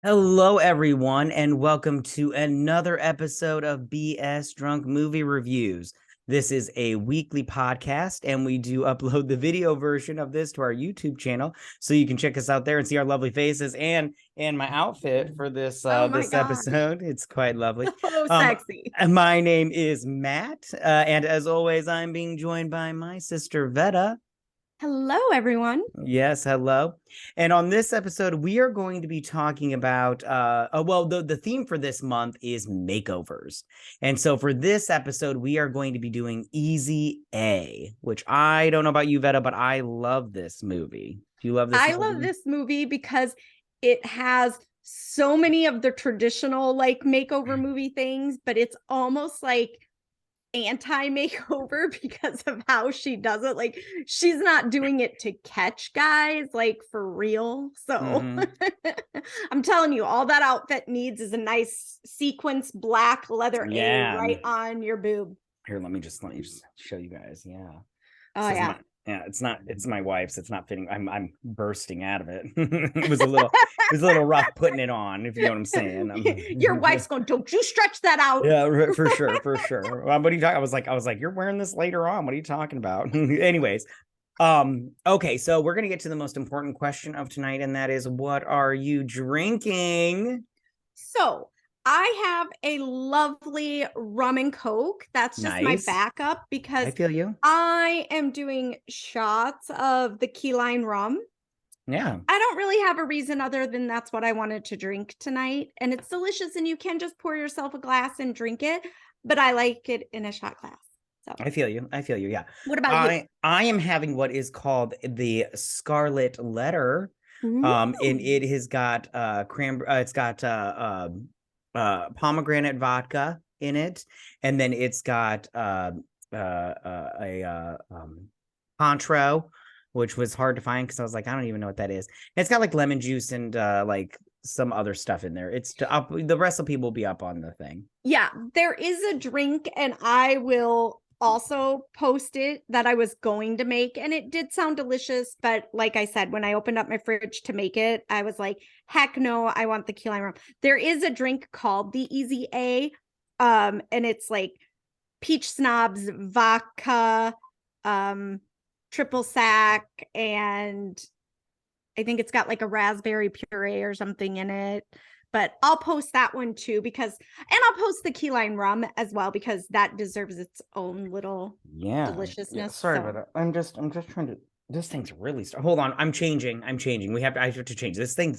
Hello, everyone, and welcome to another episode of BS Drunk Movie Reviews. This is a weekly podcast, and we do upload the video version of this to our YouTube channel, so you can check us out there and see our lovely faces and my outfit for this Oh my this gosh. episode. It's quite lovely. So Um, sexy. my name is Matt, and as always, I'm being joined by my sister Vetta. Hello, everyone. Yes, hello. And on this episode, we are going to be talking about the theme for this month is makeovers. And so for this episode, we are going to be doing Easy A, which I don't know about you, Vetta, but I love this movie. Do you love this I movie? love this movie because it has so many of the traditional like makeover movie things, but it's almost like anti-makeover because of how she does it. Like she's not doing it to catch guys, like for real. So Mhm. I'm telling you, all that outfit needs is a nice sequence black leather A Yeah. right on your boob. Here, let me just show you guys. Yeah. Oh This is yeah. it's my wife's. It's not fitting. I'm bursting out of it. It was a little rough putting it on, if you know what I'm saying. Your wife's going, don't you stretch that out. Yeah, for sure, for sure. What are you talking? I was like, you're wearing this later on. What are you talking about? Anyways, okay, so we're gonna get to the most important question of tonight, and that is, what are you drinking? So I have a lovely rum and coke. That's just my Nice. backup I because feel you. I am doing shots of the key lime rum. Yeah. I don't really have a reason other than that's what I wanted to drink tonight. And it's delicious, and you can just pour yourself a glass and drink it. But I like it in a shot glass. So, I feel you. I feel you. Yeah. what about you? I am having what is called the Scarlet Letter. And Ooh. it has got it's got pomegranate vodka in it, and then it's got a Contro, which was hard to find because I was like, I don't even know what that is. And it's got like lemon juice and like some other stuff in there. It's to up the recipe will be up on the thing. Yeah, there is a drink, and I will also post it that I was going to make, and it did sound delicious. But like I said, when I opened up my fridge to make it, I was like, heck no, I want the key lime rum. There is a drink called the Easy A, and it's like peach snobs, vodka, triple sec, and I think it's got like a raspberry puree or something in it. But I'll post that one too and I'll post the key lime rum as well because that deserves its own little Yeah. Yeah. deliciousness. Sorry about So that. I'm just trying to. This thing's really. Hold on. I'm changing. I'm changing. I have to change. This thing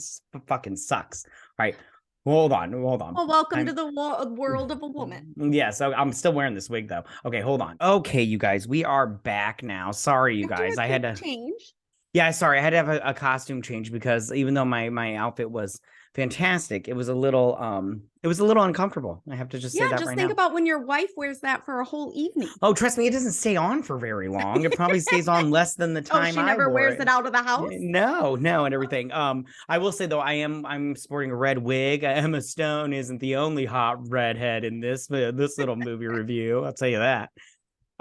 fucking sucks. All right. Hold on. Hold on. well, welcome to I'm. the world of a woman. Yeah, so I'm still wearing this wig though. Okay, hold on. Okay, you guys, we are back now. Sorry, you After guys. a I had quick to. change. Yeah, sorry. I had to have a costume change because even though my outfit was fantastic, it was a little uncomfortable. I have to just say Yeah, that just right think now. about when your wife wears that for a whole evening. Oh, trust me, it doesn't stay on for very long. It probably stays on less than the Oh, time she I never wore wears it it. out of the house? No, no, and everything. I will say though, I'm sporting a red wig. Emma Stone isn't the only hot redhead in this little movie review. I'll tell you that.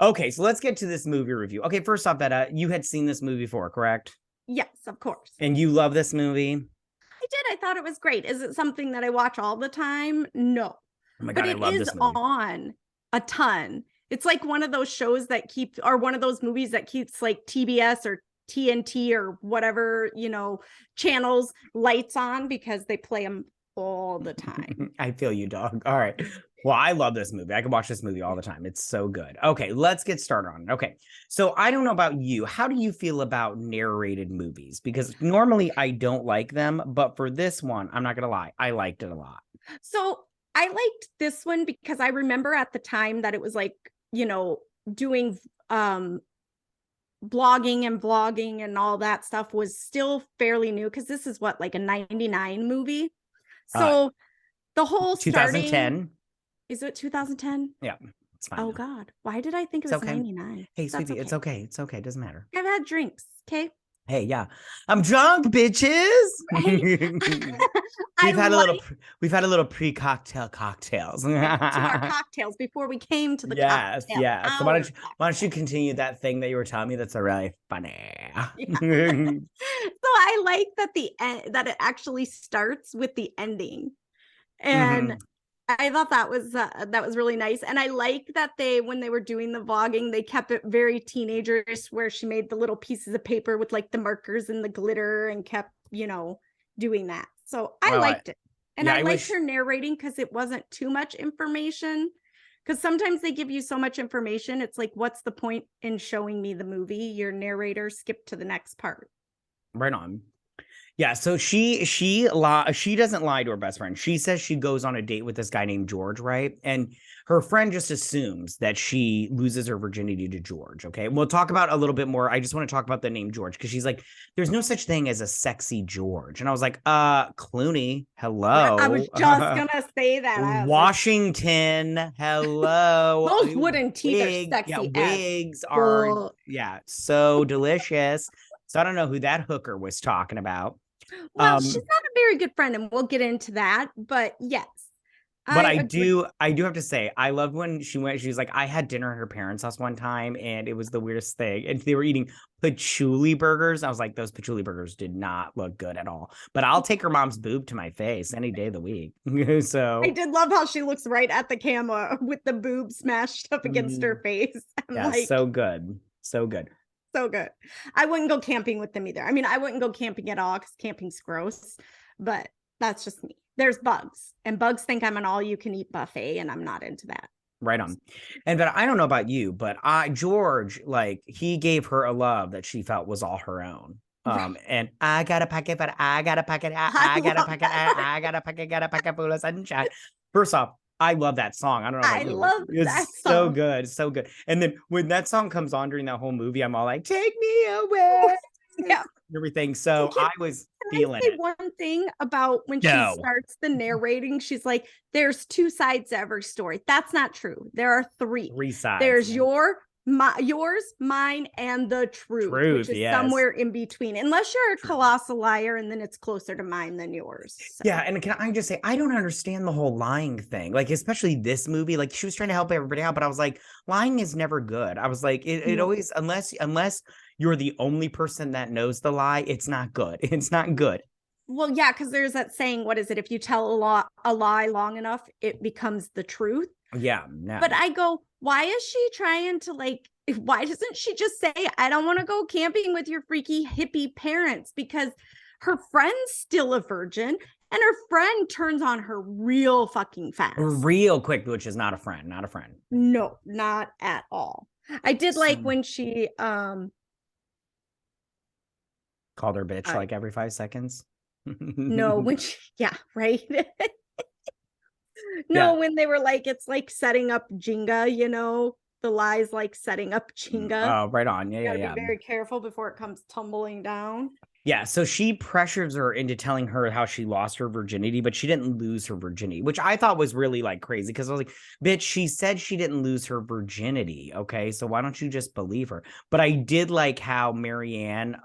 Okay, so let's get to this movie review. Okay, first off, Betta, you had seen this movie before, correct? Yes, of course. And you love this movie? I did. I thought it was great. Is it something that I watch all the time? No. Oh my But god, I it love is this movie. on a ton. It's like one of those shows that keeps, or one of those movies that keeps like TBS or TNT or whatever, channels lights on because they play them all the time. I feel you, dog. All right. Well, I love this movie. I can watch this movie all the time. It's so good. Okay, let's get started on it. Okay. So I don't know about you. How do you feel about narrated movies? Because normally I don't like them, but for this one, I'm not gonna lie, I liked it a lot. So I liked this one because I remember at the time that it was like, doing blogging and vlogging and all that stuff was still fairly new because this is what, like a 99 movie. Uh So the whole starting, 2010. is it 2010? Yeah, it's fine Oh though. God, why did I think it It's was okay. 99? Hey, That's sweetie, it's okay. okay. It's okay. It doesn't matter. I've had drinks. Okay. Hey, yeah, I'm drunk, bitches. Right? I we've had a little, like we've had a little cocktails. to our cocktails before we came to the Yes, cocktail yes. So hour. why don't you continue that thing that you were telling me? That's really funny. Yeah. So I like that the end that it actually starts with the ending. And Mhm. I thought that was really nice. And I like that they, when they were doing the vlogging, they kept it very teenagerish, where she made the little pieces of paper with like the markers and the glitter and kept, doing that. So I Well, liked it. And yeah, I I liked wish. her narrating because it wasn't too much information. Because sometimes they give you so much information, it's like, what's the point in showing me the movie? Your narrator skipped to the next part. Right on. Yeah, so she doesn't lie to her best friend. She says she goes on a date with this guy named George, right? And her friend just assumes that she loses her virginity to George. Okay, we'll talk about a little bit more. I just want to talk about the name George because she's like, "There's no such thing as a sexy George," and I was like, Clooney, I was hello, just gonna say that. I was like, Washington, hello, those wooden teeth are yeah, sexy as wigs are, fuck. yeah, so delicious. So I don't know who that hooker was talking about. Well, she's Um, not a very good friend, and we'll get into that. But yes, but I agree. I do have to say, I love when she's like, I had dinner at her parents' house one time, and it was the weirdest thing. And they were eating patchouli burgers. I was like, those patchouli burgers did not look good at all. But I'll take her mom's boob to my face any day of the week. I So, did love how she looks right at the camera with the boob smashed up against her mhm. face. I'm Yeah, like, so good. So good. so good. I wouldn't go camping with them either. I mean, I wouldn't go camping at all because camping's gross, but that's just me. There's bugs, and bugs think I'm an all you can eat buffet, and I'm not into that. Right on. And but I don't know about you, but George, like, he gave her a love that she felt was all her own. Right. And I got a packet, but I got a packet, I I got a love packet, that part. I got a packet full of sunshine. First off, I love that song. I don't know about I you, but love that it's so song. good, so good. And then when that song comes on during that whole movie, I'm all like, take me away, Yeah. everything. And So I was can I feeling say it. one thing about when she No, starts the narrating? She's like, there's two sides to every story. That's not true. There are three. three sides. There's yours, mine, and the truth, which Truth, is yes. somewhere in between. Unless you're a True. colossal liar, and then it's closer to mine than yours. Yeah, So and can I just say I don't understand the whole lying thing. Like, especially this movie, like she was trying to help everybody out, but I was like, lying is never good. I was like, it no. always, unless you're the only person that knows the lie, it's not good. It's not good. Well, yeah, because there's that saying, what is it? If you tell a lie long enough, it becomes the truth. Yeah, no. But I go, why is she trying to like, why doesn't she just say, I don't want to go camping with your freaky hippie parents? Because her friend's still a virgin, and her friend turns on her real fucking fast. Real quick, which is not a friend, not a friend. No, not at all. I did like So when she called her bitch uh, like every 5 seconds. no, when she, yeah, right. Yeah. No, when they were like, it's like setting up Jenga, the lies like setting up Jenga. Oh, right on. Yeah, You yeah, got to be yeah. very careful before it comes tumbling down. Yeah, so she pressures her into telling her how she lost her virginity, but she didn't lose her virginity, which I thought was really like crazy because I was like, bitch, she said she didn't lose her virginity. Okay, so why don't you just believe her? But I did like how Marianne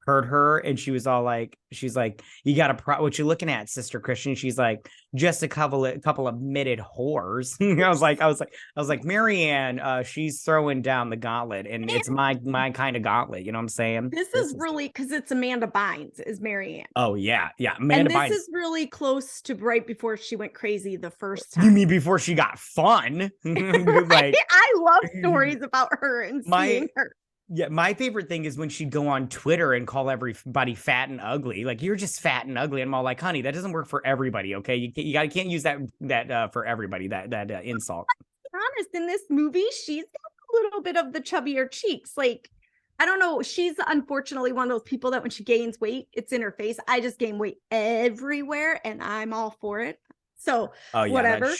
heard her and she was all like, she's like, you got what you looking at, Sister Christian? She's like, just a couple of admitted whores. I was like, Marianne, she's throwing down the gauntlet, and it's my kind of gauntlet. You know what I'm saying? This This is is really because it's Amanda Bynes is Marianne. Oh yeah, yeah. And Amanda this Bynes. is really close to right before she went crazy the first You time. mean before she got fun? Like I love stories about her and my seeing her. yeah, my favorite thing is when she'd go on Twitter and call everybody fat and ugly. Like, you're just fat and ugly. And I'm all like, honey, that doesn't work for everybody. Okay, can't use that for everybody. That insult. Honest, in this movie, she's got a little bit of the chubbier cheeks. Like, I don't know. She's unfortunately one of those people that when she gains weight, it's in her face. I just gain weight everywhere, and I'm all for it. So Oh yeah, whatever.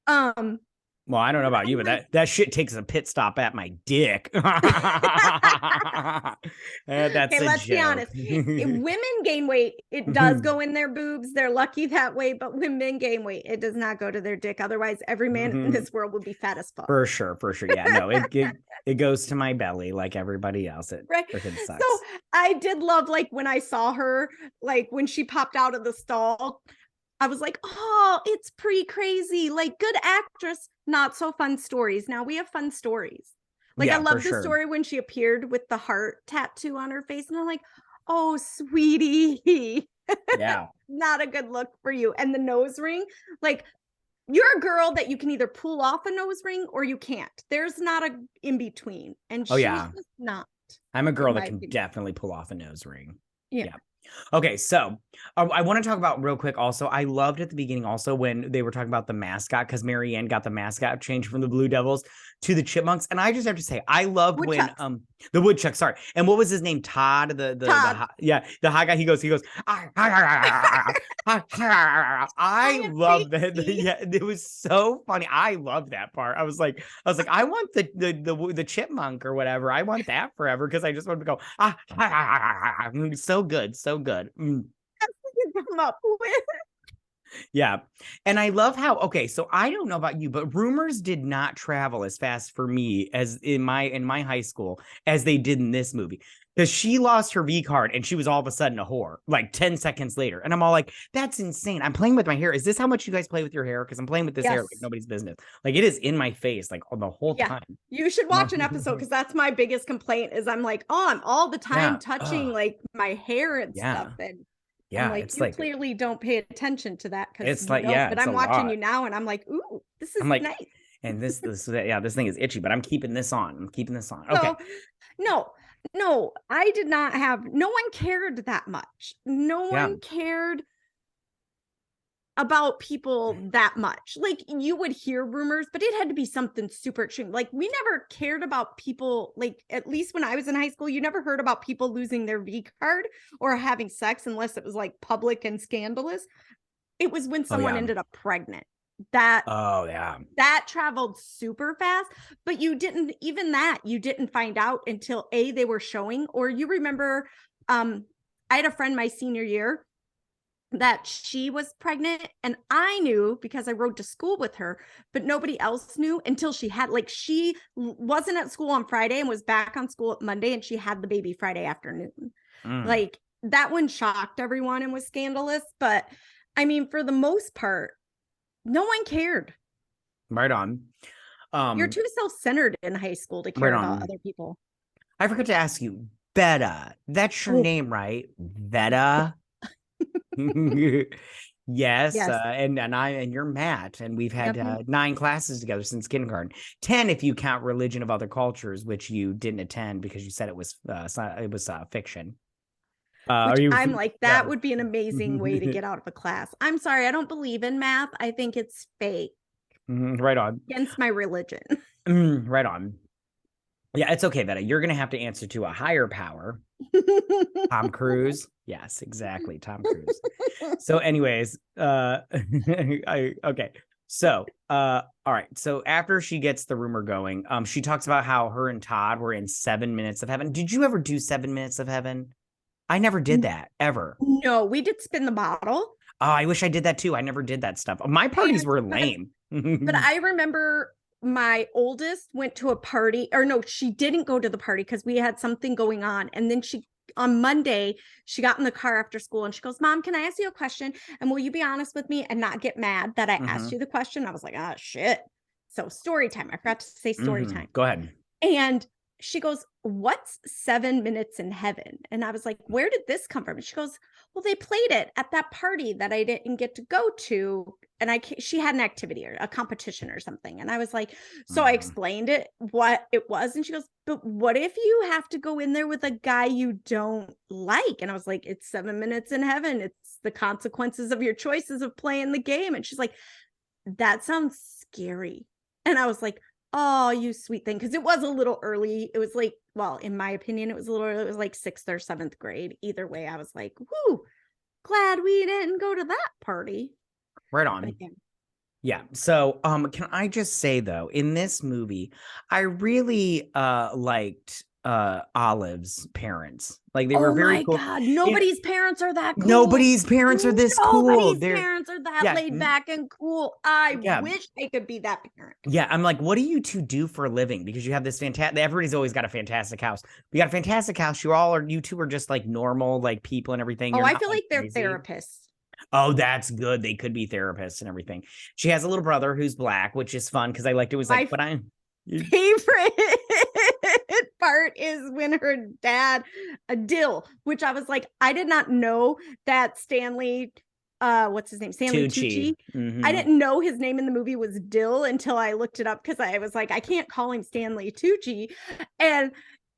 Um, well, I don't know about you, but that shit takes a pit stop at my dick. That's okay, a let's be joke. honest. If women gain weight, it does go in their boobs. They're lucky that way, but when men gain weight, it does not go to their dick. Otherwise, every man in this world would be fat as fuck. For sure. Yeah, no, It goes to my belly like everybody else. It Right. freaking sucks. So I did love, like, when I saw her, like when she popped out of the stall, I was like, oh, it's pretty crazy. Like, good actress, not so fun stories. Now we have fun stories. Like, I Yeah, for love the sure. story when she appeared with the heart tattoo on her face. And I'm like, oh, sweetie. Yeah. Not a good look for you. And the nose ring, like, you're a girl that you can either pull off a nose ring or you can't. There's not a in between. And Oh, she was yeah. just not. I'm a girl In that my can opinion. definitely pull off a nose ring. Yeah. Yeah. Okay, so I want to talk about real quick also. I loved at the beginning also when they were talking about the mascot because Marianne got the mascot changed from the Blue Devils to the Chipmunks. And I just have to say, I loved when Woodchucks. the woodchuck, sorry. And what was his name? Todd, Todd. the high guy. He goes, I love that. INTC. Yeah, it was so funny. I love that part. I want the chipmunk or whatever. I want that forever because I just want to go so good, so good. Come up with. Yeah. And I love how, okay, so I don't know about you, but rumors did not travel as fast for me as in my high school as they did in this movie. Because she lost her V card and she was all of a sudden a whore, like 10 seconds later. And I'm all like, that's insane. I'm playing with my hair. Is this how much you guys play with your hair? Because I'm playing with this hair like Yes. nobody's business. Like it is in my face, like the whole Yeah. time. You should watch an episode because that's my biggest complaint is I'm like, oh, I'm all the time Yeah. touching Ugh. like my hair and Yeah. stuff. And Yeah. I'm like, It's you like, clearly don't pay attention to that because it's you like, don't. yeah, But it's a I'm watching lot. you now and I'm like, ooh, this is I'm like, nice. and this thing is itchy, but I'm keeping this on. I'm keeping this on. Okay. So, no, I did not have, no one cared that much. No Yeah. one cared about people that much. Like you would hear rumors, but it had to be something super extreme. Like we never cared about people, like at least when I was in high school, you never heard about people losing their V card or having sex unless it was like public and scandalous. It was when someone ended up pregnant. That Oh yeah. that traveled super fast, but you didn't find out until they were showing, or you remember I had a friend my senior year that she was pregnant and I knew because I rode to school with her, but nobody else knew until she had, like, she wasn't at school on Friday and was back on school at Monday and she had the baby Friday afternoon. Like that one shocked everyone and was scandalous, but I mean, for the most part, no one cared. Right on. You're too self-centered in high school to care about other people. I forgot to ask you, Vetta. That's your name, right? Vetta. Yes. And you're Matt, and we've had 9 classes together since kindergarten. 10 if you count Religion of Other Cultures, which you didn't attend because you said it was fiction. I'm like, that would be an amazing way to get out of a class. I'm sorry, I don't believe in math. I think it's fake. Right on. Against my religion. Right on. Yeah, it's okay, Vetta. You're gonna have to answer to a higher power. Tom Cruise. Yes, exactly. Tom Cruise. So, anyways, okay. So, all right. So after she gets the rumor going, she talks about how her and Todd were in 7 Minutes of Heaven. Did you ever do 7 Minutes of Heaven? I never did that ever. No, we did spin the bottle. Oh, I wish I did that too. I never did that stuff. My parties were lame. But I remember my oldest went to a party, or no, she didn't go to the party because we had something going on. And then on Monday, she got in the car after school and she goes, Mom, can I ask you a question? And will you be honest with me and not get mad that I asked you the question? I was like, ah, shit. So story time. I forgot to say story time. Go ahead. And she goes, what's 7 Minutes in Heaven? And I was like, where did this come from? And she goes, well, they played it at that party that I didn't get to go to. And she had an activity or a competition or something. And I was like, so I explained what it was. And she goes, but what if you have to go in there with a guy you don't like? And I was like, it's 7 Minutes in Heaven. It's the consequences of your choices of playing the game. And she's like, that sounds scary. And I was like, oh, you sweet thing. Because it was a little early. It was like, well, in my opinion, it was like 6th or 7th grade. Either way, I was like, whoo, glad we didn't go to that party. Right on. Yeah. So, can I just say though, in this movie, I really liked Olive's parents. Like they were very cool. Oh my God, nobody's parents are that cool. Nobody's parents are this cool. Nobody's parents are that Yeah. laid back and cool. I Yeah. wish I could be that parent. Yeah, I'm like, what do you two do for a living? Because you have this fantastic. Everybody's always got a fantastic house. You got a fantastic house. You two are just like normal, like people and everything. Oh, You're I not feel like they're crazy. therapists. Oh, that's good. They could be therapists and everything. She has a little brother who's black, which is fun because I liked it. Was like, but I'm favorite part is when her dad, Dill, which I was like, I did not know that Stanley, what's his name? Stanley Tucci. Mm-hmm. I didn't know his name in the movie was Dill until I looked it up because I was like, I can't call him Stanley Tucci. And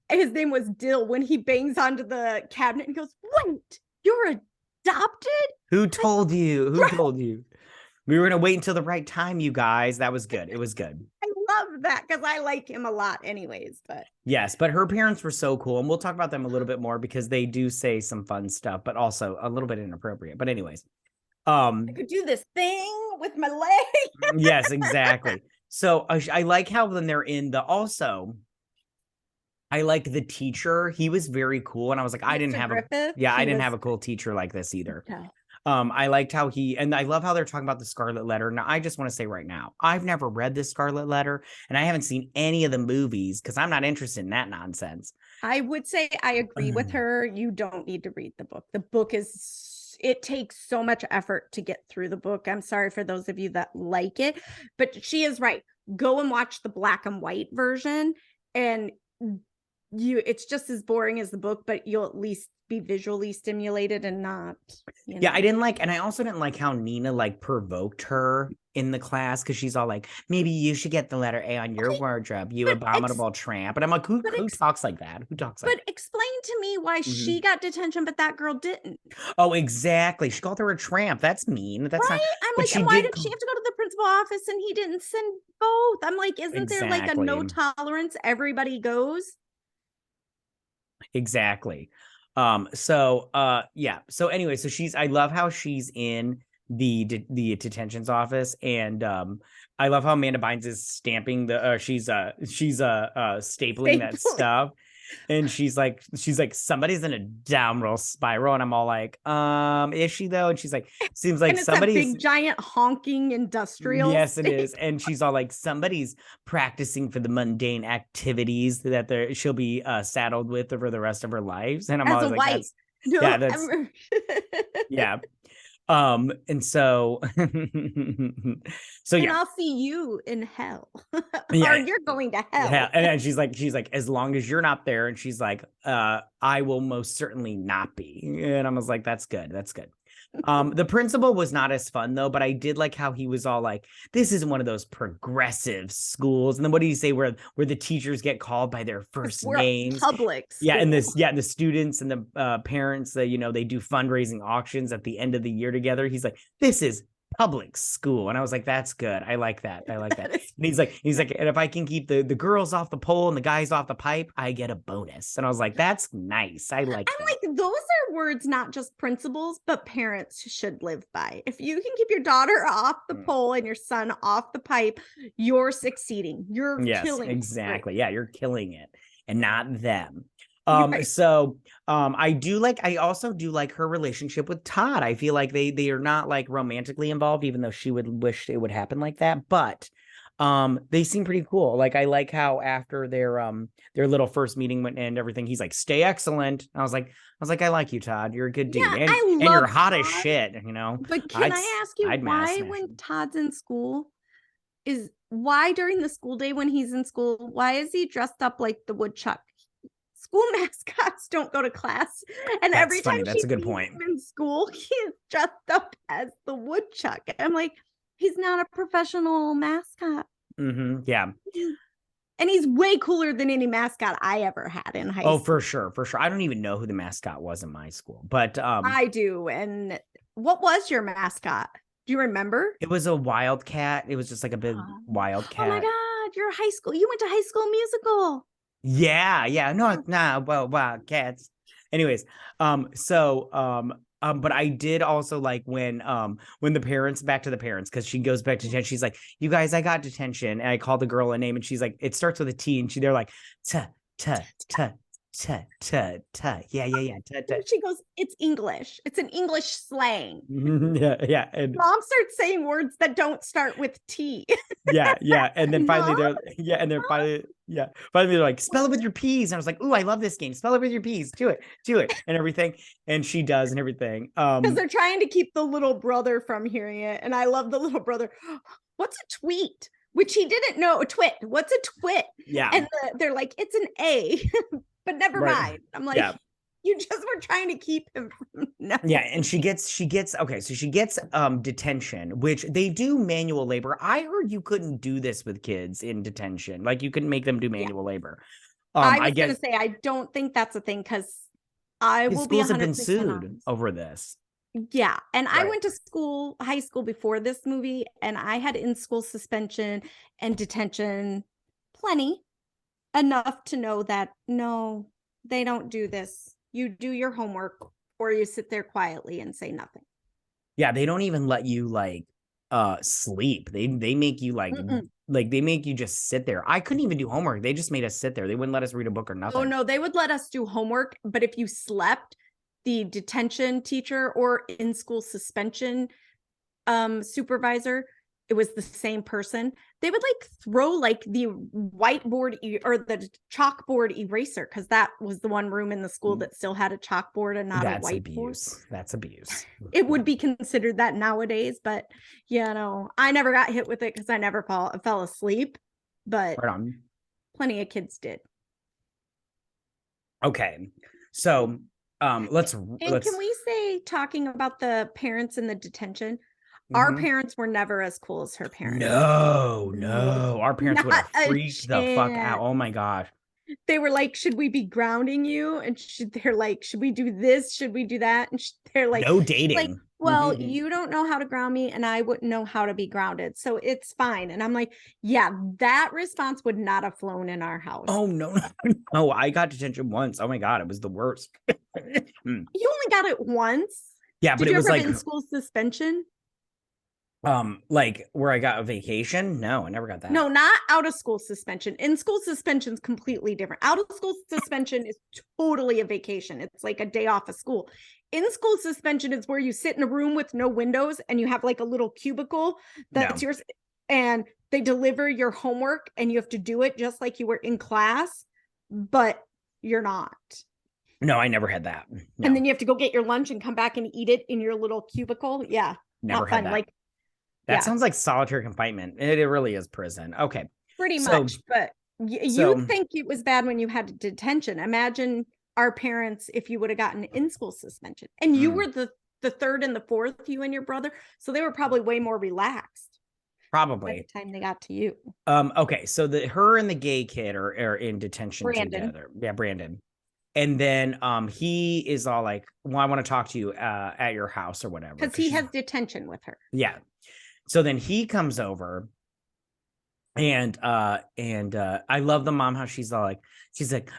his name was Dill when he bangs onto the cabinet and goes, wait, you're adopted? Who told you? Who told you? We were going to wait until the right time, you guys. That was good. It was good. I love that because I like him a lot anyways. But yes, but her parents were so cool. And we'll talk about them a little bit more because they do say some fun stuff, but also a little bit inappropriate. But anyways. I could do this thing with my leg. Yes, exactly. So I like how when they're in the also... I like the teacher. He was very cool. And I was like, I didn't have a cool teacher like this either. Okay. I liked how and I love how they're talking about the Scarlet Letter. Now, I just want to say right now, I've never read the Scarlet Letter and I haven't seen any of the movies because I'm not interested in that nonsense. I would say I agree with her. You don't need to read the book. The book it takes so much effort to get through the book. I'm sorry for those of you that like it, but she is right. Go and watch the black and white version and it's just as boring as the book, but you'll at least be visually stimulated and not. Yeah, I didn't like, and I also didn't like how Nina like provoked her in the class because she's all like, maybe you should get the letter A on your wardrobe, you abominable tramp. And I'm like, who talks like that? Who talks like that? But explain to me why she got detention, but that girl didn't. Oh, exactly. She called her a tramp. That's mean. That's right? I'm like, and why did she have to go to the principal office and he didn't send both? I'm like, isn't there like a no tolerance? Everybody goes. Exactly. So anyway, so I love how she's in the detention's office, and I love how Amanda Bynes is stamping she's stapling that stuff, and she's like somebody's in a downward spiral, and I'm all like, is she though? And she's like, seems like and it's somebody's a big giant honking industrial. Yes, it is. And she's all like, somebody's practicing for the mundane activities that she'll be saddled with for the rest of her lives. And I'm always like, yeah. And so and I'll see you in hell. Or you're going to hell. Yeah. And she's like, as long as you're not there. And she's like, I will most certainly not be. And I was like, that's good. That's good. The principal was not as fun though, but I did like how he was all like, this isn't one of those progressive schools. And then what do you say where the teachers get called by their first names? Public school. Yeah, and the students and the parents that they do fundraising auctions at the end of the year together. He's like, this is public school. And I was like, that's good. I like that. And he's like, and if I can keep the girls off the pole and the guys off the pipe, I get a bonus. And I was like, that's nice. I'm like, those are words not just principals, but parents should live by. If you can keep your daughter off the pole and your son off the pipe, you're succeeding. You're killing it. Exactly. Yeah, you're killing it and not them. So I also do like her relationship with Todd. I feel like they are not like romantically involved, even though she would wish it would happen like that. But they seem pretty cool. Like I like how after their little first meeting went and everything, he's like, stay excellent. I was like, I like you, Todd. You're a good dude. Yeah, and you're hot as shit, But can I ask you why when Todd's in school why during the school day when he's in school, why is he dressed up like the woodchuck? School mascots don't go to class, and every time that's a good point. In school, he's dressed up as the woodchuck. I'm like, he's not a professional mascot. Yeah, and he's way cooler than any mascot I ever had in high school. Oh, for sure. I don't even know who the mascot was in my school, but I do. And what was your mascot? Do you remember? It was a wildcat. It was just like a big wildcat. Oh my God, you're high school. You went to High School Musical. Yeah. No, well, cats. Anyways, but I did also like when the parents, back to the parents, because she goes back to detention. She's like, you guys, I got detention. And I called the girl a name and she's like, it starts with a T. And they're like, Yeah. And she goes, it's English. It's an English slang. Yeah. And Mom starts saying words that don't start with T. yeah. And then finally Mom? finally they're like, spell it with your P's. And I was like, ooh, I love this game. Spell it with your P's. Do it, and everything. And she does and everything. Because they're trying to keep the little brother from hearing it. And I love the little brother. What's a tweet? Which he didn't know. A twit. What's a twit? Yeah. And they're like, it's an A. But never mind. I'm like, you just were trying to keep him from Yeah, and she gets okay, so she gets detention, which they do manual labor. I heard you couldn't do this with kids in detention. Like you couldn't make them do manual labor. I was gonna say I don't think that's a thing because I will be 100% have been sued honest. over this. Yeah, and I went to high school before this movie, and I had in-school suspension and detention plenty, enough to know that no, they don't do this. You do your homework or you sit there quietly and say nothing. Yeah, they don't even let you like sleep. They make you like they make you just sit there. I couldn't even do homework. They just made us sit there. They wouldn't let us read a book or nothing. Oh no, they would let us do homework, but if you slept, the detention teacher or in-school suspension supervisor, it was the same person. They would like throw like the whiteboard or the chalkboard eraser, because that was the one room in the school that still had a chalkboard and not a whiteboard. That's abuse. It would be considered that nowadays, but I never got hit with it because I never fell asleep, but plenty of kids did. Okay, so let's can we say, talking about the parents in the detention, our parents were never as cool as her parents. No. Our parents would have freaked the fuck out. Oh my gosh. They were like, should we be grounding you? And they're like, should we do this? Should we do that? And they're like, no dating. Like, well, you don't know how to ground me and I wouldn't know how to be grounded. So it's fine. And I'm like, yeah, that response would not have flown in our house. Oh, no. I got detention once. Oh my God. It was the worst. You only got it once? Yeah, but it was like in-school suspension. Like where I got a vacation? No, I never got that. No, not out of school suspension. In-school suspension is completely different. Out of school suspension is totally a vacation. It's like a day off of school. In-school suspension is where you sit in a room with no windows and you have like a little cubicle that's yours, and they deliver your homework and you have to do it just like you were in class, but you're not. No, I never had that. No. And then you have to go get your lunch and come back and eat it in your little cubicle. Yeah. Never had that. Like, that sounds like solitary confinement. It really is prison. Okay. Pretty much. But you think it was bad when you had detention. Imagine our parents if you would have gotten in-school suspension. And you were the third and the fourth, you and your brother. So they were probably way more relaxed. Probably. By the time they got to you. Okay. So her and the gay kid are in detention together. Yeah, Brandon. And then he is all like, well, I want to talk to you at your house or whatever. Because he has detention with her. Yeah. So then he comes over and I love the mom, how she's all like,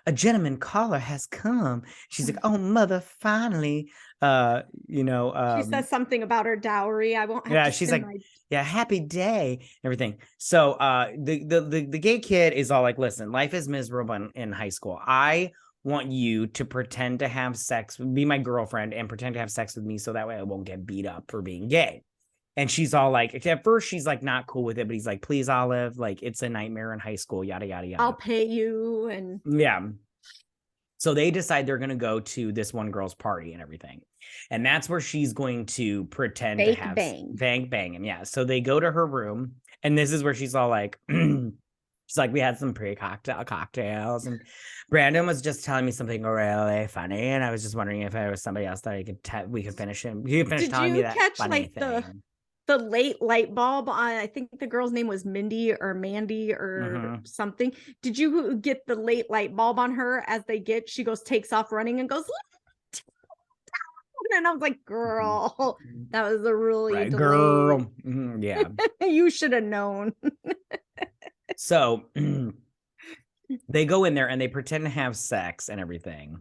a gentleman caller has come. She's like, oh, mother, finally. She says something about her dowry. I won't have to she's like, happy day, everything. So the gay kid is all like, listen, life is miserable in high school. I want you to pretend to have sex, be my girlfriend and pretend to have sex with me so that way I won't get beat up for being gay. And she's all like, at first she's like not cool with it, but he's like, please, Olive, like it's a nightmare in high school, yada, yada, yada. I'll pay you. And yeah. So they decide they're going to go to this one girl's party and everything. And that's where she's going to pretend to have bang him. Yeah. So they go to her room and this is where she's all like, she's like, we had some cocktails and Brandon was just telling me something really funny. And I was just wondering if there was somebody else that we could finish him. He could finish telling me that funny thing. The late light bulb on, I think the girl's name was Mindy or Mandy or something. Did you get the late light bulb on her as she takes off running and goes, and I was like, girl, that was a really delayed. Girl. Yeah. You should have known. So they go in there and they pretend to have sex and everything.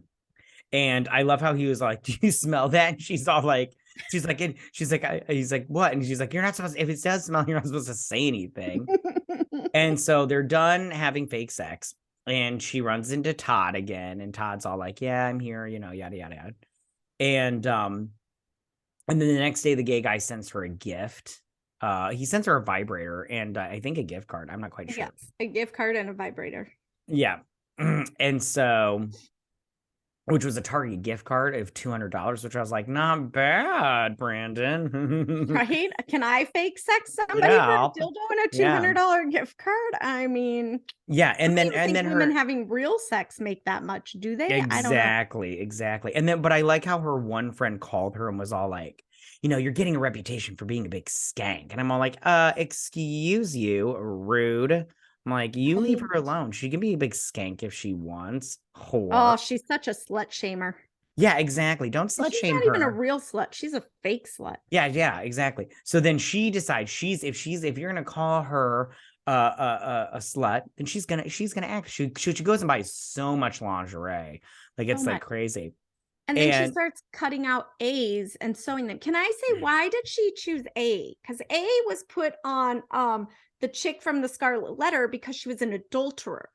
And I love how he was like, do you smell that? And she's like, he's like, what? And she's like, you're not supposed to, if it does smell, you're not supposed to say anything. And so they're done having fake sex. and she runs into Todd again, and Todd's all like, yeah, I'm here, you know, yada yada yada. And then the next day the gay guy sends her a gift. He sends her a vibrator and I think a gift card. I'm not quite sure. Yes, a gift card and a vibrator. Yeah. And so, which was a Target gift card of $200, which I was like, not bad, Brandon. Right? Can I fake sex somebody Yeah, for a dildo and a $200 gift card? I mean, yeah, I and don't then think women her having real sex make that much, do they? I don't know. exactly. And then, but I like how her one friend called her and was all like, you know, you're getting a reputation for being a big skank. And I'm all like, excuse you, rude. I'm like, you leave her alone. She can be a big skank if she wants. Whore. Oh, she's such a slut shamer. Yeah, exactly. Don't slut She's shame not even a her. real slut. She's a fake slut. Yeah, exactly. So then she decides if you're gonna call her a slut, then she's gonna act. She goes and buys so much lingerie, like it's like crazy. And then she starts cutting out A's and sewing them. Can I say, why did she choose A? Because A was put on the chick from the Scarlet Letter because she was an adulterer.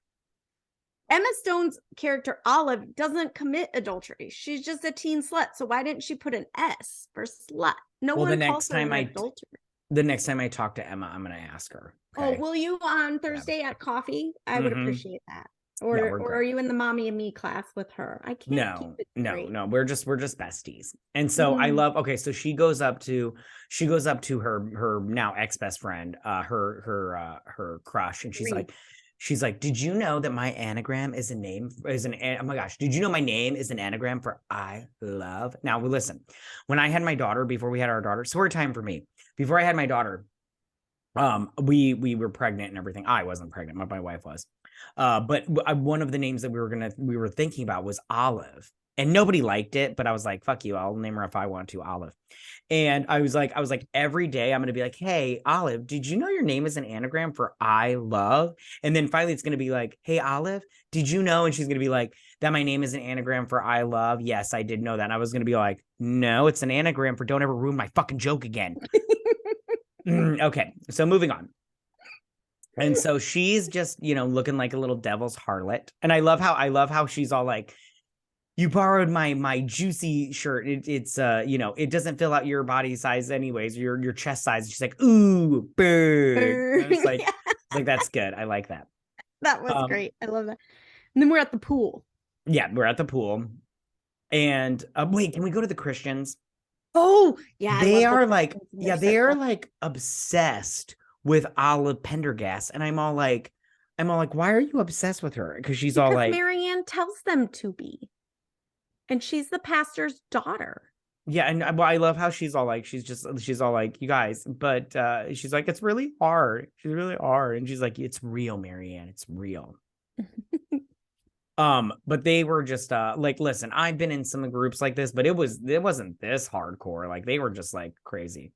Emma Stone's character Olive doesn't commit adultery. She's just a teen slut. So why didn't she put an S for slut? No one calls her an adulterer. The next time I talk to Emma, I'm going to ask her. Okay? Oh, will you on Thursday at coffee? I would appreciate that. Or are you in the mommy and me class with her? I can't. No. We're just besties. And so I love. Okay, so she goes up to her now ex best friend, her crush, and she's like, did you know that my anagram is oh my gosh, did you know my name is an anagram for I love? Now listen, when I had my daughter, before we had our daughter, story time for me. Before I had my daughter, we were pregnant and everything. I wasn't pregnant, my wife was. But one of the names that we were thinking about was Olive, and nobody liked it, but I was like, fuck you, I'll name her if I want to, Olive. And I was like, every day I'm going to be like, hey, Olive, did you know your name is an anagram for I love? And then finally it's going to be like, hey, Olive, did you know? And she's going to be like, that my name is an anagram for I love. Yes, I did know that. And I was going to be like, no, it's an anagram for don't ever ruin my fucking joke again. Okay, so moving on. And so she's just, you know, looking like a little devil's harlot. And I love how she's all like, you borrowed my juicy shirt. It's you know, it doesn't fill out your body size anyways, your chest size. She's like, ooh, bird. It's like, like, that's good. I like that. That was great. I love that. And then we're at the pool. Yeah, we're at the pool. And wait, can we go to the Christians? Oh, yeah. They are like, yeah, they are like obsessed with Olive Pendergast. And I'm all like, why are you obsessed with her? Because all like, Marianne tells them to be. And she's the pastor's daughter. Yeah, and I love how she's all like, she's all like, you guys, but she's like, it's really hard. She's really hard. And she's like, it's real, Marianne. It's real. But they were just like, listen, I've been in some groups like this, but it wasn't this hardcore. Like, they were just like crazy.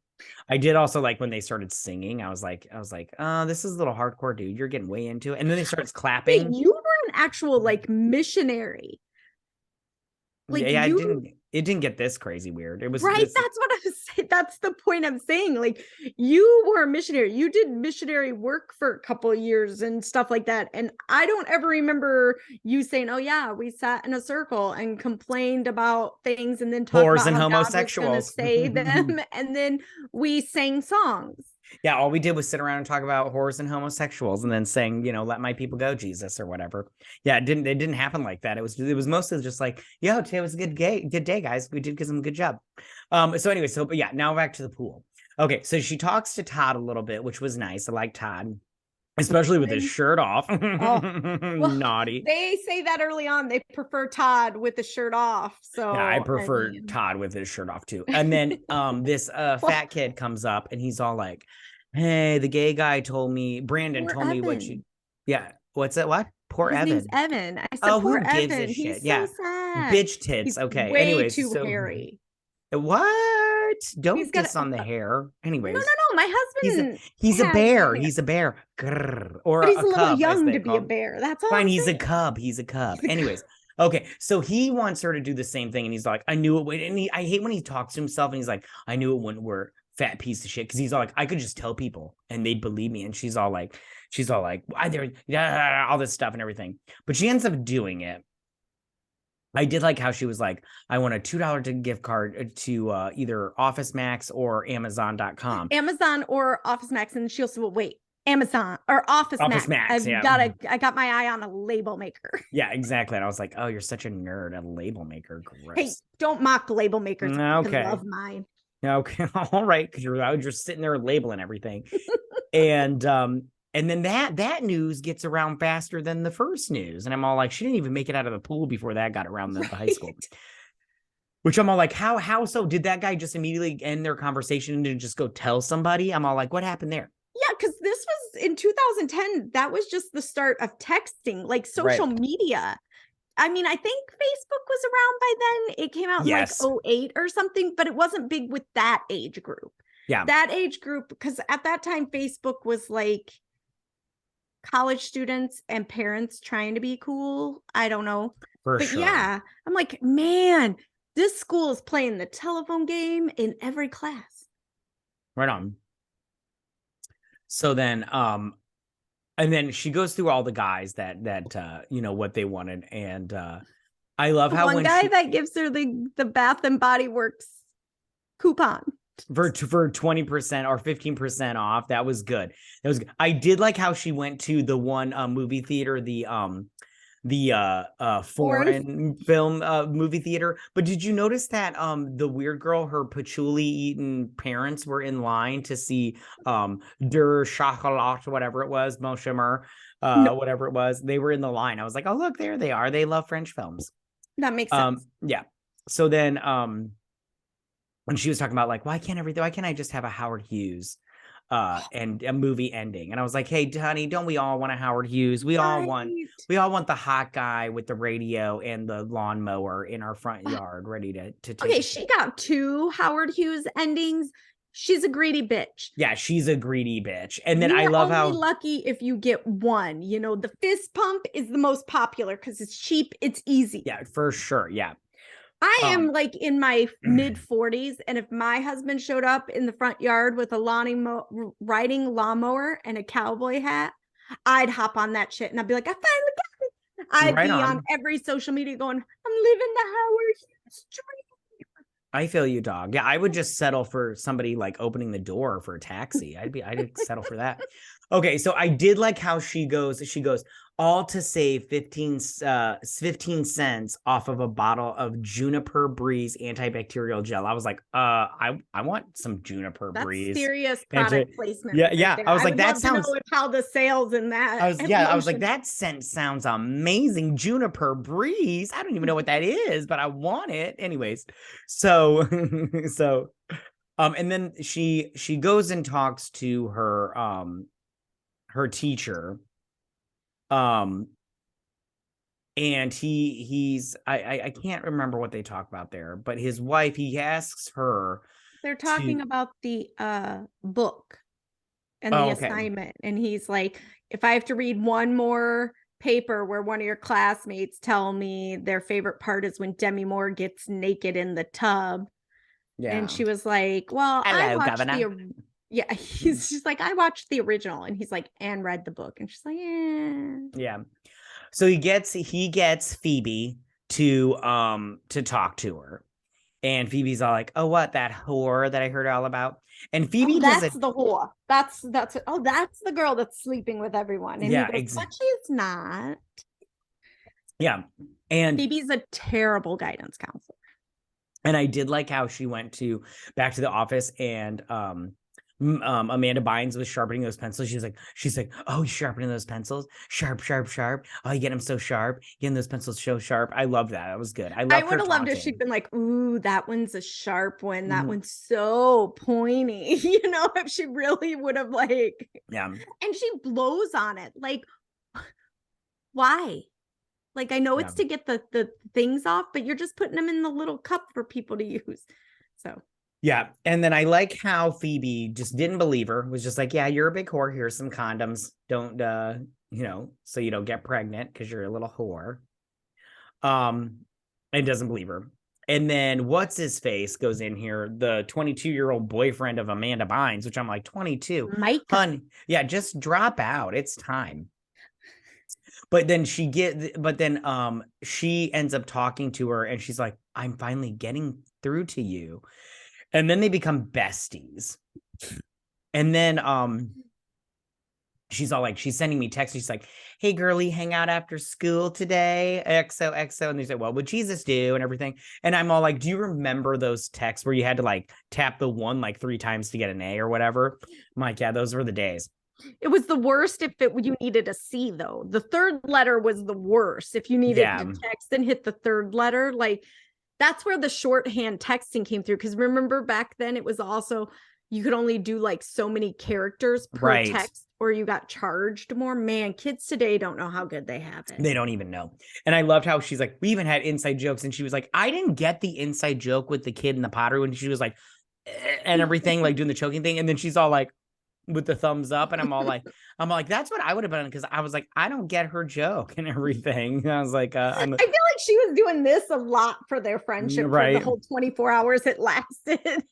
I did also like when they started singing. I was like, this is a little hardcore, dude. You're getting way into it. And then they started clapping. Wait, you were an actual like missionary. Like, yeah, it didn't get this crazy weird. It was right. That's what I was saying. That's the point I'm saying. Like, you were a missionary. You did missionary work for a couple of years and stuff like that. And I don't ever remember you saying, "Oh yeah, we sat in a circle and complained about things, and then talked about and how homosexuals God was gonna save them, and then we sang songs." Yeah, all we did was sit around and talk about whores and homosexuals, and then saying, you know, let my people go, Jesus, or whatever. Yeah, it didn't happen like that. It was mostly just like, yo, today was a good day, guys. We did some good job. So anyway, but yeah, now back to the pool. Okay, so she talks to Todd a little bit, which was nice. I like Todd, especially with his shirt off. Well, naughty. They say that early on. They prefer Todd with the shirt off. So yeah, I prefer Todd with his shirt off too. And then this fat kid comes up and he's all like, hey, the gay guy told me, Brandon told me what you, yeah, what's it? What? Poor Evan. His name's Evan. I said, poor Evan. He's shit? Yeah. So sad. Bitch tits. He's okay. Way Anyways, too hairy. What? Don't diss on the hair. Anyways. No. My husband. He's a bear. He's a bear. Grrr. Or but he's a little little young to be a bear. That's all. Fine. He's a cub. Anyways. Okay, so he wants her to do the same thing, and he's like, I knew it would. And I hate when he talks to himself, and he's like, I knew it wouldn't work. fat piece of shit. Cause he's all like, I could just tell people and they'd believe me. And she's all like, why there, all this stuff and everything. But she ends up doing it. I did like how she was like, I want a $2 gift card to either Office Max or Amazon.com. Amazon or Office Max. And she also, wait, Amazon or Office Max. I got my eye on a label maker. Yeah, exactly. And I was like, oh, you're such a nerd, a label maker. Gross. Hey, don't mock label makers. Okay. I love mine. Okay. All right. Because you're sitting there labeling everything. And then that news gets around faster than the first news. And I'm all like, she didn't even make it out of the pool before that got around the high school. Which I'm all like, how so? Did that guy just immediately end their conversation and just go tell somebody? I'm all like, what happened there? Yeah, because this was in 2010. That was just the start of texting, like social media. I mean, I think Facebook was around by then. It came out in like 2008 or something, but it wasn't big with that age group. Yeah. That age group, because at that time, Facebook was like college students and parents trying to be cool. I don't know. But sure. Yeah, I'm like, man, this school is playing the telephone game in every class. Right on. So then, and then she goes through all the guys that what they wanted. And I love how one guy that gives her the Bath and Body Works coupon for 20% or 15% off. That was good. I did like how she went to the one movie theater, the foreign film movie theater. But did you notice that the weird girl, her patchouli eating parents were in line to see Der Chocolat, whatever it was, Moshemer, whatever it was. They were in the line. I was like, oh look, there they are. They love French films. That makes sense. Yeah. So then when she was talking about like, why can't I just have a Howard Hughes and a movie ending? And I was like, hey, honey, don't we all want a Howard Hughes? We all want the hot guy with the radio and the lawnmower in our front yard ready to take. Okay, she got 2 Howard Hughes endings. She's a greedy bitch. Yeah, she's a greedy bitch. And then I love how lucky if you get one. The fist pump is the most popular because it's cheap, it's easy. Yeah, for sure. Yeah. I am like in my mid 40s, and if my husband showed up in the front yard with a riding lawnmower and a cowboy hat, I'd hop on that shit and I'd be like, I finally got it. I'd be on every social media going, I'm living the Howard Hughes dream. I feel you, dog. Yeah, I would just settle for somebody like opening the door for a taxi. I'd settle for that. Okay, so I did like how she goes, all to save 15 cents off of a bottle of Juniper Breeze antibacterial gel. I was like, I want some Juniper Breeze. Serious product placement. Yeah. I was like, that sounds how the sales in that. I was like, that scent sounds amazing. Juniper Breeze. I don't even know what that is, but I want it. Anyways, so and then she goes and talks to her teacher. And he's I can't remember what they talk about there, but his wife, he asks her. They're talking about the book and the assignment. And he's like, if I have to read one more paper where one of your classmates tell me their favorite part is when Demi Moore gets naked in the tub. Yeah. And she was like, well, hello, Governor. She's like, I watched the original, and he's like, and read the book, and she's like, yeah. So he gets Phoebe to talk to her, and Phoebe's all like, oh, what, that whore that I heard all about? And Phoebe that's the whore. That's the girl that's sleeping with everyone. And he goes, but she's not. Yeah, and Phoebe's a terrible guidance counselor. And I did like how she went back to the office, and Amanda Bynes was sharpening those pencils. She's like, oh, sharpening those pencils, sharp. Oh, you get them so sharp, getting those pencils so sharp. I love that. That was good. I would have loved if she'd been like, ooh, that one's a sharp one. That one's so pointy. If she really would have like, yeah. And she blows on it. Like, why? Like, I know it's to get the things off, but you're just putting them in the little cup for people to use. So. Yeah. And then I like how Phoebe just didn't believe her, was just like, yeah, you're a big whore. Here's some condoms. Don't, so you don't get pregnant because you're a little whore. And doesn't believe her. And then what's his face goes in here, the 22-year-old boyfriend of Amanda Bynes, which I'm like, 22, Micah. hun, yeah, just drop out. It's time. But then she ends up talking to her and she's like, I'm finally getting through to you. And then they become besties. And then she's all like, she's sending me texts. She's like, hey, girly, hang out after school today. XOXO. And they say, what would Jesus do? And everything. And I'm all like, do you remember those texts where you had to like tap the one like 3 times to get an A or whatever? I'm like, yeah, those were the days. It was the worst if you needed a C, though. The third letter was the worst. If you needed to text and hit the third letter, like that's where the shorthand texting came through. Because remember back then, it was also you could only do like so many characters per text, or you got charged more. Man, kids today don't know how good they have it. They don't even know. And I loved how she's like, we even had inside jokes. And she was like, I didn't get the inside joke with the kid in the pottery when she was like, and everything, like doing the choking thing. And then she's all like, with the thumbs up, and I'm like, that's what I would have done, because I was like, I don't get her joke and everything. And I was like, I feel like she was doing this a lot for their friendship for the whole 24 hours it lasted.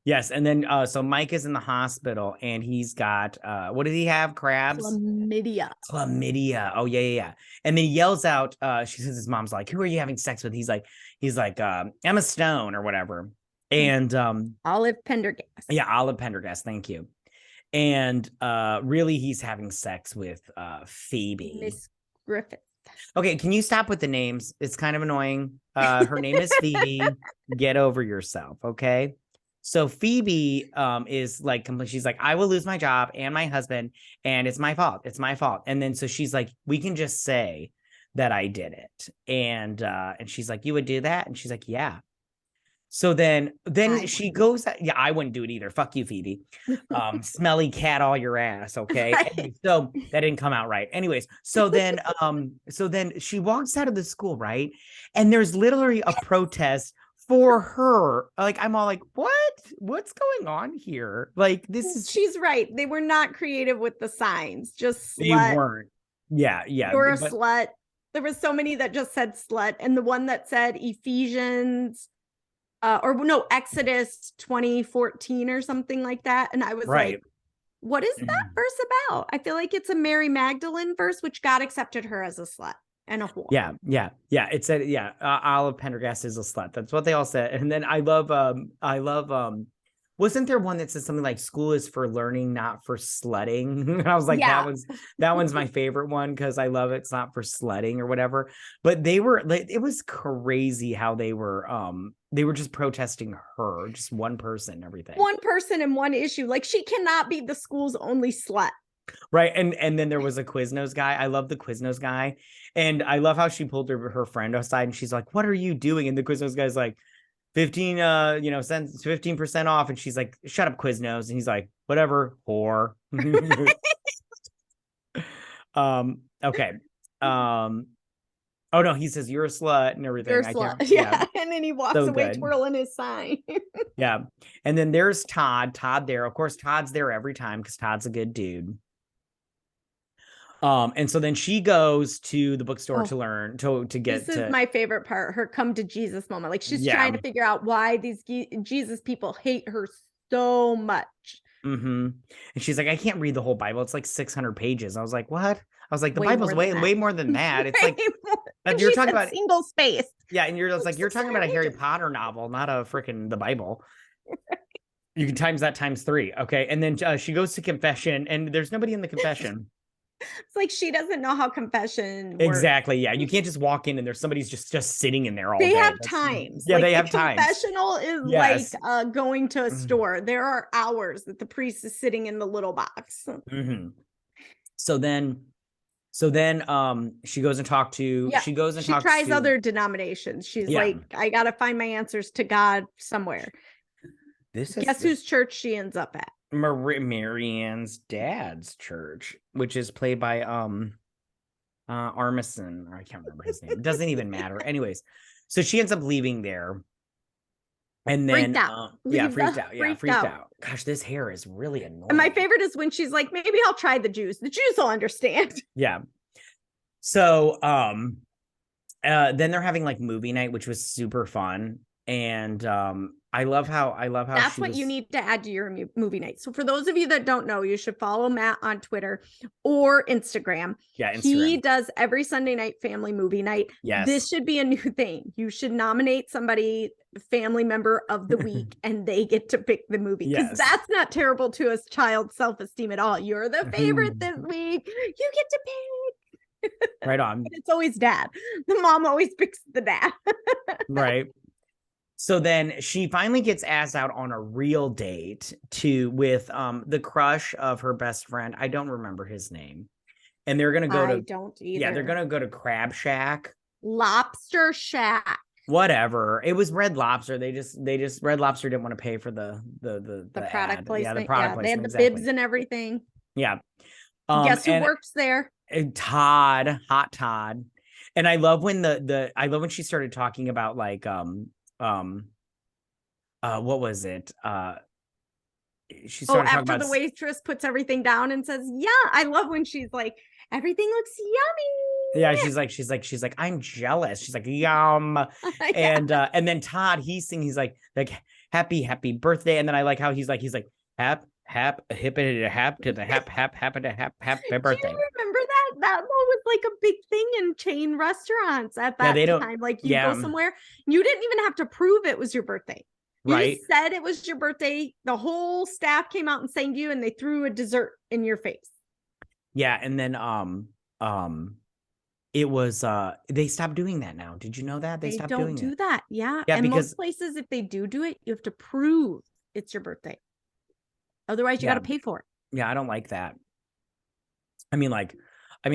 Yes, and then so Mike is in the hospital, and he's got what did he have? Crabs? Chlamydia. Oh yeah. And then he yells out. She says his mom's like, "Who are you having sex with?" He's like, Emma Stone or whatever. And Olive Pendergast. Yeah, Olive Pendergast. Thank you. And really, he's having sex with Phoebe. Miss Griffith. Okay, can you stop with the names? It's kind of annoying. Her name is Phoebe. Get over yourself, okay? So Phoebe is like, she's like, I will lose my job and my husband, and it's my fault. It's my fault. And then so she's like, we can just say that I did it. And she's like, you would do that? And she's like, yeah. So then she goes, yeah, I wouldn't do it either. Fuck you, Phoebe. Smelly cat all your ass, okay? Right. Anyway, so that didn't come out right. Anyways, so then she walks out of the school, right? And there's literally a protest for her. Like, I'm all like, what's going on here? Like, she's right. They were not creative with the signs. Just slut. They weren't. Yeah. You're a slut. There was so many that just said slut, and the one that said Ephesians Exodus 2014 or something like that. And I was like, what is that verse about? I feel like it's a Mary Magdalene verse, which God accepted her as a slut and a whore. Yeah. It said, Olive Pendergast is a slut. That's what they all said. And then I love, wasn't there one that said something like school is for learning, not for slutting? And I was like, that one's my favorite one, because I love it's not for slutting or whatever. But they were like, it was crazy how they were just protesting her, just one person and everything. One person and one issue. Like, she cannot be the school's only slut. Right. And then there was a Quiznos guy. I love the Quiznos guy. And I love how she pulled her friend aside and she's like, what are you doing? And the Quiznos guy's like, 15% off. And she's like, shut up, Quiznos. And he's like, whatever, whore. Okay. Oh no, he says you're a slut and everything. You're a slut. Yeah. And then he walks away twirling his sign. Yeah. And then there's Todd there. Of course, Todd's there every time because Todd's a good dude. And so then she goes to the bookstore to learn to get this is my favorite part, her come to Jesus moment. Like, she's trying to figure out why these Jesus people hate her so much. And she's like, I can't read the whole Bible. It's like 600 pages. I was like, what? I was like, the Bible's way more than that. It's like you're talking about single space. Yeah, and you're just like, you're talking about a Harry Potter novel, not a freaking the Bible. You can times that times 3. Okay. And then she goes to confession and there's nobody in the confession. It's like she doesn't know how confession works. Exactly. Yeah. You can't just walk in and there's somebody's just sitting in there all day. They have times. Yeah, like, they have times. Confessional is like going to a store. There are hours that the priest is sitting in the little box. So then she goes and talks to she tries other denominations. She's like, I gotta find my answers to God somewhere. Guess whose church she ends up at? Marianne's dad's church, which is played by Armisen, or I can't remember his name. It doesn't even matter. Anyways, so she ends up leaving there. And then freaked out. Gosh, this hair is really annoying. And my favorite is when she's like, maybe I'll try the Jews. The Jews will understand. Yeah. So Then they're having like movie night, which was super fun. And I love how That's she what was. you need to add to your movie night. So for those of you that don't know, you should follow Matt on Twitter or Instagram. Yeah, He Instagram. does every Sunday night family movie night. This Yes. should be a new thing. You should nominate somebody, family member of the week, and they get to pick the movie, because Yes. that's not terrible to a child's self-esteem at all. You're the favorite this week. You get to pick. Right on. But it's always dad. The mom always picks the dad. Right. So then she finally gets asked out on a real date with the crush of her best friend. I don't remember his name. And they're gonna go I to don't either. Yeah, they're gonna go to Crab Shack. Lobster Shack. Whatever. It was Red Lobster. They just Red Lobster didn't want to pay for the product ad. placement. Yeah, the product placement. They had the exactly. bibs and everything. Yeah. Guess who works there? Todd, hot Todd. And I love when I love when she started talking about like what was it? She started talking after about the waitress puts everything down and says, yeah, I love when she's like, everything looks yummy. Yeah, she's like, I'm jealous. She's like, yum. And then Todd, he's like happy birthday. And then I like how he's like hap hippity hap to the hap to hap birthday. Do you remember that? That was like a big thing in chain restaurants at that time. Like you go somewhere, you didn't even have to prove it was your birthday. You just said it was your birthday. The whole staff came out and sang you, and they threw a dessert in your face. Yeah, and then it was they stopped doing that now. Did you know that? They stopped doing that. Yeah. Yeah, and because most places, if they do it, you have to prove it's your birthday. Otherwise, you got to pay for it. Yeah, I don't like that. I mean,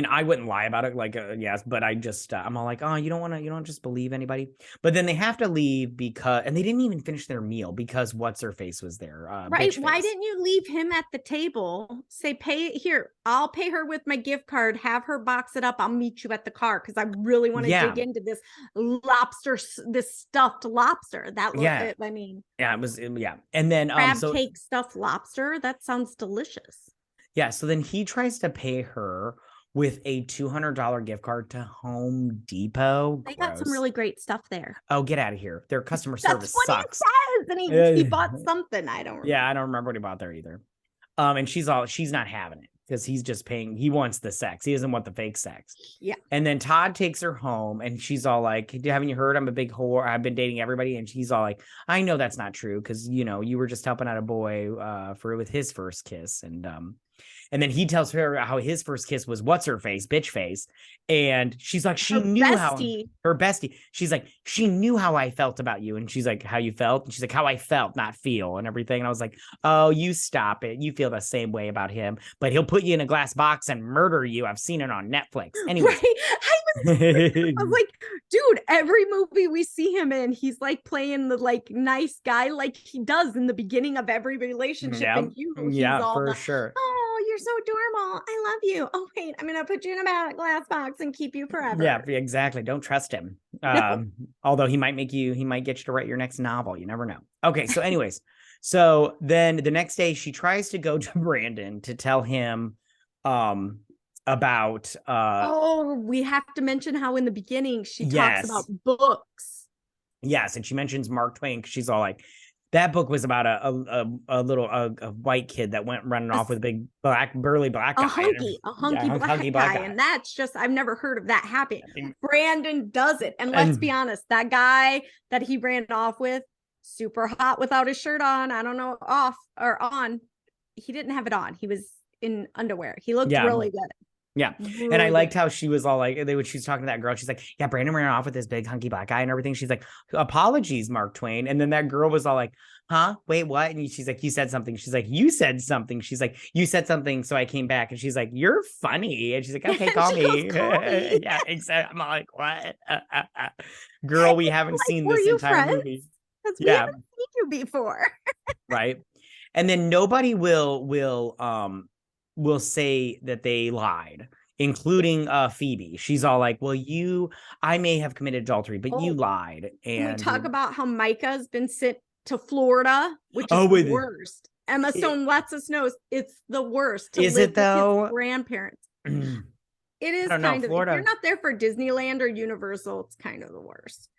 I wouldn't lie about it, yes, but I just, I'm all like, oh, you don't just believe anybody. But then they have to leave and they didn't even finish their meal because what's her face was there. Right. Why didn't you leave him at the table? Say, I'll pay her with my gift card, have her box it up. I'll meet you at the car, because I really want to dig into this lobster, this stuffed lobster. It was, yeah. And then, crab cake stuffed lobster. That sounds delicious. Yeah. So then he tries to pay her with a $200 gift card to Home Depot. They got some really great stuff there. Oh, get out of here. Their customer service sucks. He says. And he bought something. I don't remember. Yeah, I don't remember what he bought there either. And she's not having it, because he's just paying. He wants the sex. He doesn't want the fake sex. Yeah. And then Todd takes her home, and she's all like, haven't you heard I'm a big whore? I've been dating everybody. And she's all like, I know that's not true, because, you were just helping out a boy with his first kiss. And then he tells her how his first kiss was what's her face, bitch face. And she's like, her bestie. She's like, she knew how I felt about you. And she's like, how you felt? And she's like, how I felt, not feel, and everything. And I was like, oh, you stop it. You feel the same way about him, but he'll put you in a glass box and murder you. I've seen it on Netflix. Anyway. Right? I was like, dude, every movie we see him in, he's like playing the like nice guy, like he does in the beginning of every relationship. Yeah, and sure. Oh, you're so adorable. I love you. Oh, wait, I'm gonna put you in a glass box and keep you forever. Yeah, exactly. Don't trust him. Although he might get you to write your next novel. You never know. Okay, so anyways, so then the next day she tries to go to Brandon to tell him about we have to mention how in the beginning she talks about books. Yes, and she mentions Mark Twain, because she's all like, that book was about a little white kid that went running off with a big burly black guy. A hunky black guy. And that's just, I've never heard of that happen. Brandon does it. And let's be honest, that guy that he ran off with, super hot without his shirt on. I don't know, off or on. He didn't have it on. He was in underwear. He looked really good. Yeah. And I liked how she was all like, she's talking to that girl. She's like, yeah, Brandon ran off with this big hunky black guy and everything. She's like, apologies, Mark Twain. And then that girl was all like, huh? Wait, what? And she's like, you said something. She's like, you said something. She's like, you said something. So I came back. And she's like, you're funny. And she's like, okay, call me. Yeah, exactly. I'm like, what? Girl, we haven't seen this entire movie. We haven't seen you before. Right. And then nobody will say that they lied, including Phoebe. She's all like, well, I may have committed adultery, but you lied. And we talk about how Micah's been sent to Florida, which is the worst. Emma Stone lets us know it's the worst to live with his grandparents. It is I don't know, kind of, if Florida. you're not there for Disneyland or Universal, it's kind of the worst.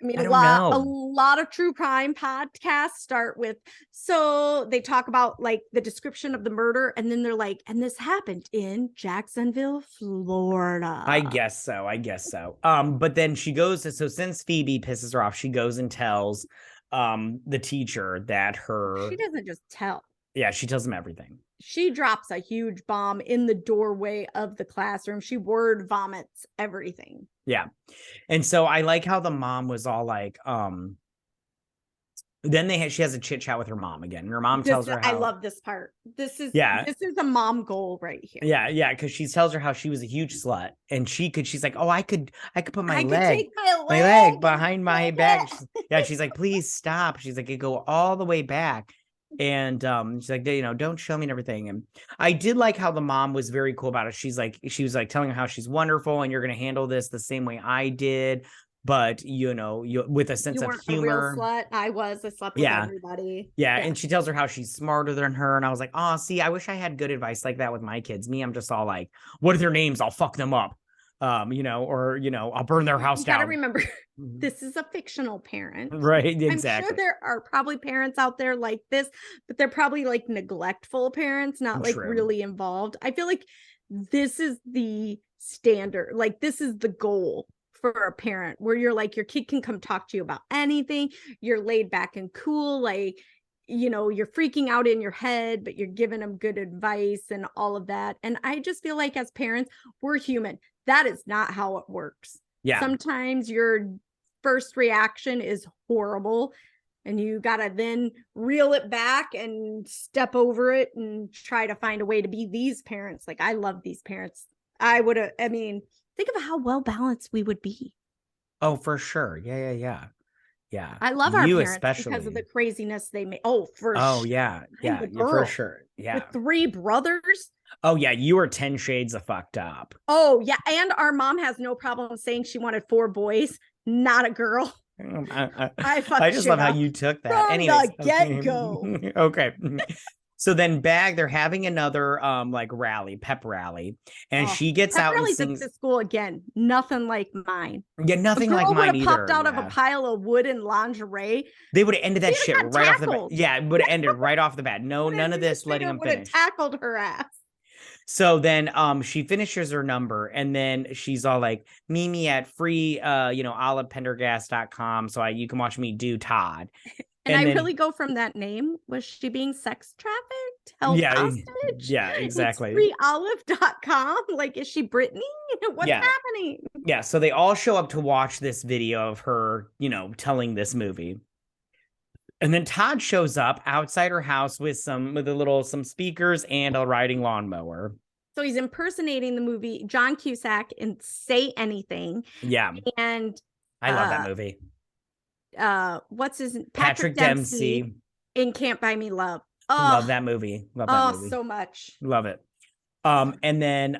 I mean, I a don't know. lot of true crime podcasts start with, so they talk about like the description of the murder, and then they're like, and this happened in Jacksonville, Florida. I guess so. But then she goes to, so since Phoebe pisses her off, she goes and tells the teacher that She doesn't just tell. yeah, she tells him everything. She drops a huge bomb in the doorway of the classroom. She word vomits everything. Yeah. And so I like how the mom was all like, then she has a chit chat with her mom again. And her mom tells her how, I love this part. This is a mom goal right here. Yeah, because she tells her how she was a huge slut, and she's like, oh, I could put my take my leg behind my back. Yeah, she's like, please stop. She's like, it go all the way back. And she's like, don't show me and everything. And I did like how the mom was very cool about it. She was like telling her how she's wonderful and you're gonna handle this the same way I did, but you with a sense of humor. A real slut. I slept with everybody. Yeah, and she tells her how she's smarter than her, and I was like, oh, see, I wish I had good advice like that with my kids. Me, I'm just all like, what are their names? I'll fuck them up. Or I'll burn their house down. You gotta remember, this is a fictional parent. Right, exactly. I'm sure there are probably parents out there like this, but they're probably like neglectful parents, not like really involved. I feel like this is the standard. Like this is the goal for a parent, where you're like, your kid can come talk to you about anything. You're laid back and cool. Like, you're freaking out in your head, but you're giving them good advice and all of that. And I just feel like as parents, we're human. That is not how it works. Yeah. Sometimes your first reaction is horrible and you got to then reel it back and step over it and try to find a way to be these parents. Like, I love these parents. Think of how well balanced we would be. Oh, for sure. Yeah. I love our parents especially because of the craziness they make. Oh, for sure. Yeah, for sure. Yeah. With 3 brothers. Oh, yeah. You are 10 shades of fucked up. Oh, yeah. And our mom has no problem saying she wanted 4 boys, not a girl. I just love how you took that. Anyways, the get-go. Okay. So then they're having another rally, pep rally, and she gets out and sings. At school again, nothing like mine. Yeah, nothing like mine either. Popped out of a pile of wood and lingerie. They would have ended that shit right off the bat. Yeah, it would have ended right off the bat. No, none of this letting them finish. Would have tackled her ass. So then she finishes her number, and then she's all like, meet me at free olivependergast.com so you can watch me do Todd. And I really go from that name. Was she being sex trafficked? Held hostage? Yeah, exactly. It's freeolive.com. Like, is she Britney? What's happening? Yeah, so they all show up to watch this video of her, telling this movie. And then Todd shows up outside her house with some speakers and a riding lawnmower. So he's impersonating the movie John Cusack in Say Anything. Yeah. And I love that movie. What's his Patrick Dempsey in Can't Buy Me Love. Oh, love that movie. So much. Love it. And then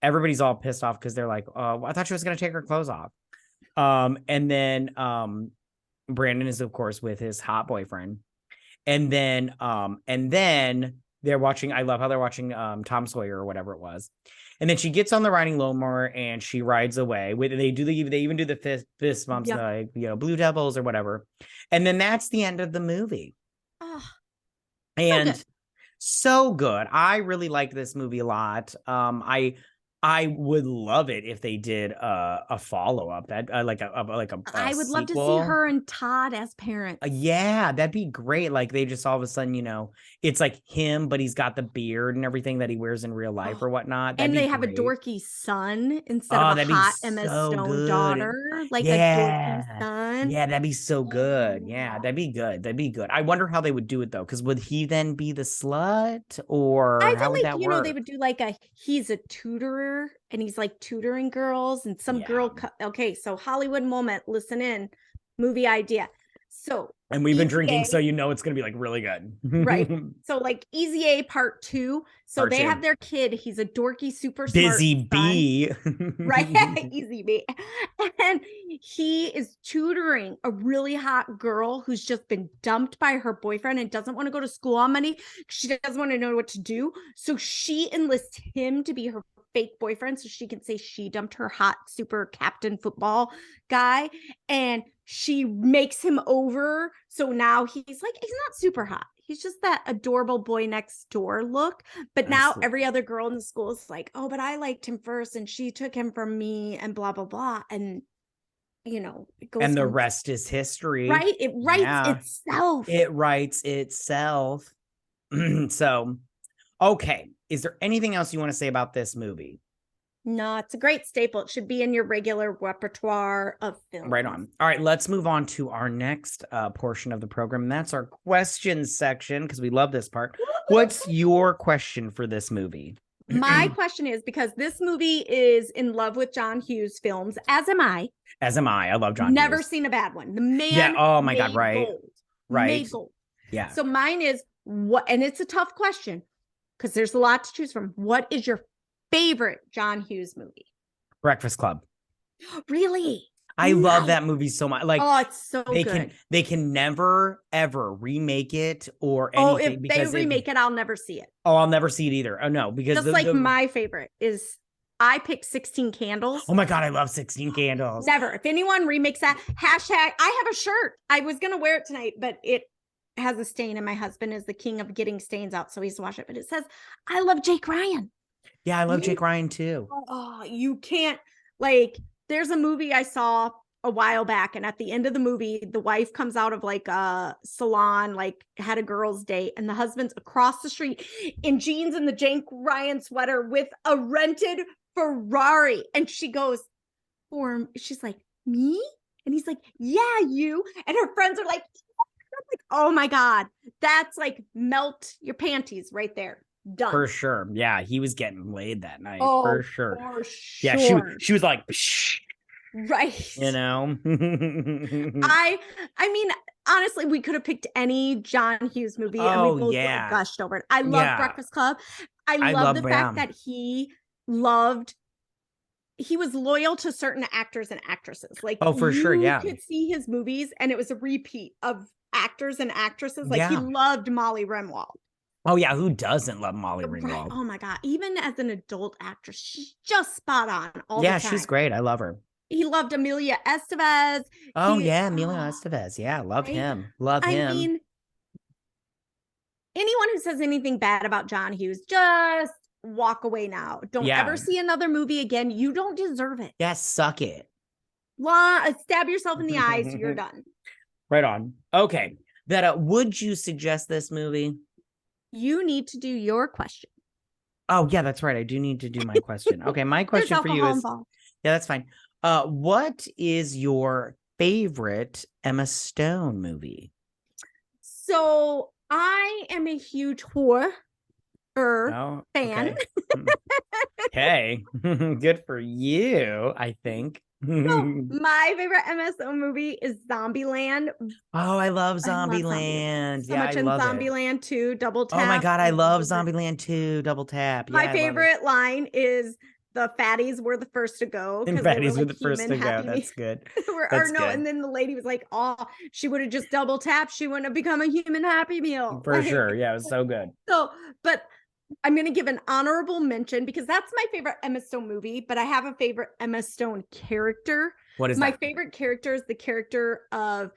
everybody's all pissed off because they're like, oh, I thought she was gonna take her clothes off. And then Brandon is of course with his hot boyfriend. And then they're watching, I love how they're watching Tom Sawyer or whatever it was. And then she gets on the riding lawnmower and she rides away. They even do the fist bumps, like Blue Devils or whatever. And then that's the end of the movie. Oh, and so good. I really like this movie a lot. I would love it if they did a follow-up that I would love to see her and Todd as parents. Yeah, that'd be great. Like they just all of a sudden, it's like him, but he's got the beard and everything that he wears in real life or whatnot. And they have a dorky son instead of a hot Emma Stone daughter. Like a dorky son. Yeah, that'd be so good. Yeah, that'd be good. That'd be good. I wonder how they would do it though, because would he then be the slut or how would that work? They would do like he's a tutorer. And he's like tutoring girls and some girl. Okay, so Hollywood moment, listen in, movie idea. So, and we've been drinking, so it's gonna be like really good, right? So like Easy A Part 2. So they have their kid. He's a dorky, super smart Busy B, right? Easy B, and he is tutoring a really hot girl who's just been dumped by her boyfriend and doesn't want to go to school on Monday. She doesn't want to know what to do, so she enlists him to be her fake boyfriend so she can say she dumped her hot super captain football guy, and she makes him over. So now he's not super hot. He's just that adorable boy next door look. But now every other girl in the school is like, oh, but I liked him first and she took him from me and blah, blah, blah. And, it goes. And the rest is history. Right? It writes itself. It writes itself. So, okay. Is there anything else you want to say about this movie? No, it's a great staple. It should be in your regular repertoire of films. Right on. All right, let's move on to our next portion of the program. And that's our questions section, because we love this part. What's your question for this movie? My question is, because this movie is in love with John Hughes films, as am I. As am I. I love John Hughes. Never seen a bad one. The man. Yeah. Oh my God. Right. Gold. Right. Made gold. Yeah. So mine is what, and it's a tough question because there's a lot to choose from. What is your favorite John Hughes movie? Breakfast Club. Really? I love that movie so much. Like, oh, it's so good. They can never ever remake it or anything. If they remake it, I'll never see it. Oh, I'll never see it either. Oh no, because just my favorite is I picked 16 Candles. Oh my God, I love 16 Candles. Never. If anyone remakes that, hashtag, I have a shirt. I was gonna wear it tonight, but it has a stain, and my husband is the king of getting stains out, so he's to wash it. But it says, I love Jake Ryan. Yeah, I love Jake Ryan too. Oh, you can't, there's a movie I saw a while back, and at the end of the movie, the wife comes out of a salon, had a girl's date, and the husband's across the street in jeans and the Jake Ryan sweater with a rented Ferrari. And she goes, she's like, me? And he's like, yeah, you. And her friends are like, oh my God, that's melt your panties right there. Done. For sure. Yeah, he was getting laid that night. Oh, for sure. For sure. Yeah, she was like, psh. Right. I mean, honestly, we could have picked any John Hughes movie and we both gushed over it. I love Breakfast Club. I love the fact that he was loyal to certain actors and actresses. for sure. Yeah. You could see his movies and it was a repeat of actors and actresses. He loved Molly Ringwald. Oh yeah, who doesn't love Molly Ringwald? Right. Oh my God. Even as an adult actress, she's just spot on all the time. Yeah, she's great. I love her. He loved Amelia Estevez. Amelia Estevez. Yeah, love him. Love him. I mean, anyone who says anything bad about John Hughes, just walk away now. Don't ever see another movie again. You don't deserve it. Yeah, suck it. Stab yourself in the eyes. You're done. Right on. Okay. Vetta, would you suggest this movie? You need to do your question. Oh, yeah, that's right. I do need to do my question. Okay, my question for you is... Yeah, that's fine. What is your favorite Emma Stone movie? So I am a huge horror fan. Okay. Good for you, I think. So my favorite Emma Stone movie is Zombieland. Oh, I love Zombieland. So much in Zombieland 2, Double Tap. Oh my God, I love Zombieland 2, Double Tap. My favorite line is the fatties were the first to go. And fatties were the first to go. That's good. Good. And then the lady was like, oh, she would have just double tapped. She wouldn't have become a human Happy Meal. For sure. Yeah, it was so good. But I'm going to give an honorable mention because that's my favorite Emma Stone movie, but I have a favorite Emma Stone character. What is my favorite character is the character of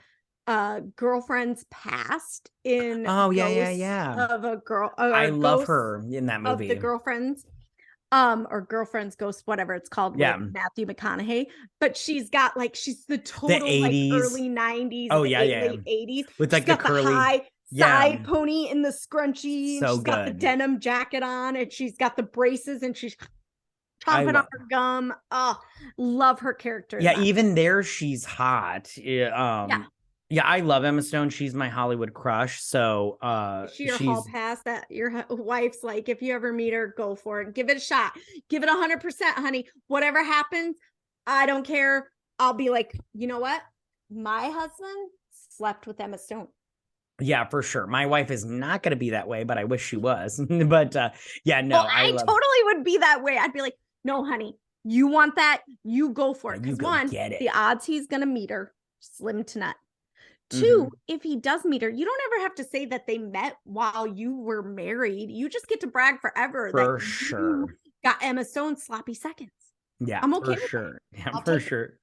Girlfriend's Past in of a girl. I love her in that movie. Of the Girlfriends. Or Girlfriend's Ghost, whatever it's called, with Matthew McConaughey. But she's got she's the total 80s. Early 90s. Late 80s. With she's the curly high side pony in the scrunchie. So she's got the denim jacket on, and she's got the braces, and she's chomping on her gum. Oh, love her character. Yeah, even there she's hot. Yeah, I love Emma Stone. She's my Hollywood crush. So she's hall pass that your wife's like, if you ever meet her, go for it. Give it a shot. Give it 100%, honey. Whatever happens, I don't care. I'll be like, you know what? My husband slept with Emma Stone. Yeah, for sure. My wife is not going to be that way, but I wish she was. But I totally would be that way. I'd be like, no, honey, you want that? You go for it. You go get it. The odds he's going to meet her, slim to none. 2, if he does meet her, you don't ever have to say that they met while you were married. You just get to brag forever. For sure. Got Emma Stone sloppy seconds. Yeah, I'm for okay with sure. that. Yeah, I'll for take it. sure.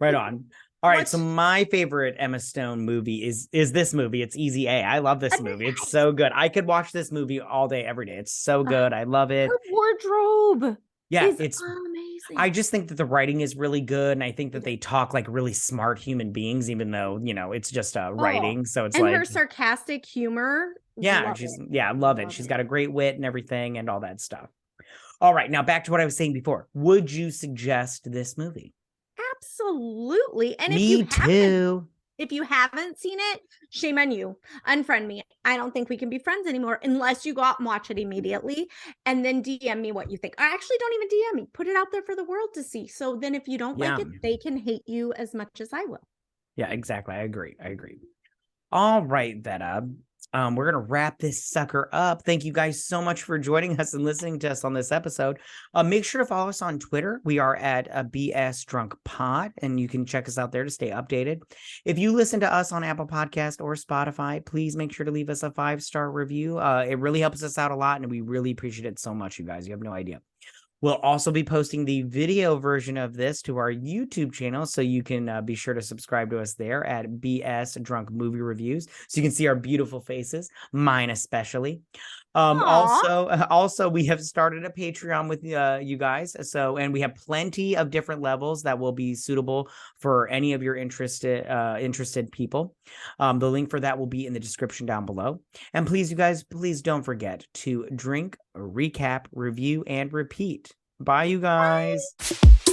Right on. All right, so What's my favorite Emma Stone movie is this movie. It's Easy A. I love this movie. It's nice. so good. I could watch this movie all day, every day. It's so good. I love it. Her wardrobe Yeah, is it's amazing. I just think that the writing is really good, and I think that Yeah. they talk like really smart human beings, even though, it's just Oh, writing. So it's and her like, sarcastic humor, yeah, love it. I love it. Love She's it. got a great wit and everything and all that stuff. All right, now back to what I was saying before. Would you suggest this movie? Absolutely. And Me too. if you haven't seen it, shame on you. Unfriend me. I don't think we can be friends anymore unless you go out and watch it immediately and then DM me what you think. Or actually, don't even DM me. Put it out there for the world to see. So then if you don't like Yeah. it, they can hate you as much as I will. Yeah, exactly. I agree. All right, Vetta. We're gonna wrap this sucker up. Thank you guys so much for joining us and listening to us on this episode. Make sure to follow us on Twitter. We are at a BS Drunk Pod, and you can check us out there to stay updated. If you listen to us on Apple Podcast or Spotify, please make sure to leave us a 5-star review. It really helps us out a lot, and we really appreciate it so much, you guys. You have no idea. We'll also be posting the video version of this to our YouTube channel, so you can be sure to subscribe to us there at BS Drunk Movie Reviews, so you can see our beautiful faces, mine especially. Also, we have started a Patreon with you guys, and we have plenty of different levels that will be suitable for any of your interested people. The link for that will be in the description down below. And please, you guys, please don't forget to drink, recap, review, and repeat. Bye, you guys. Bye.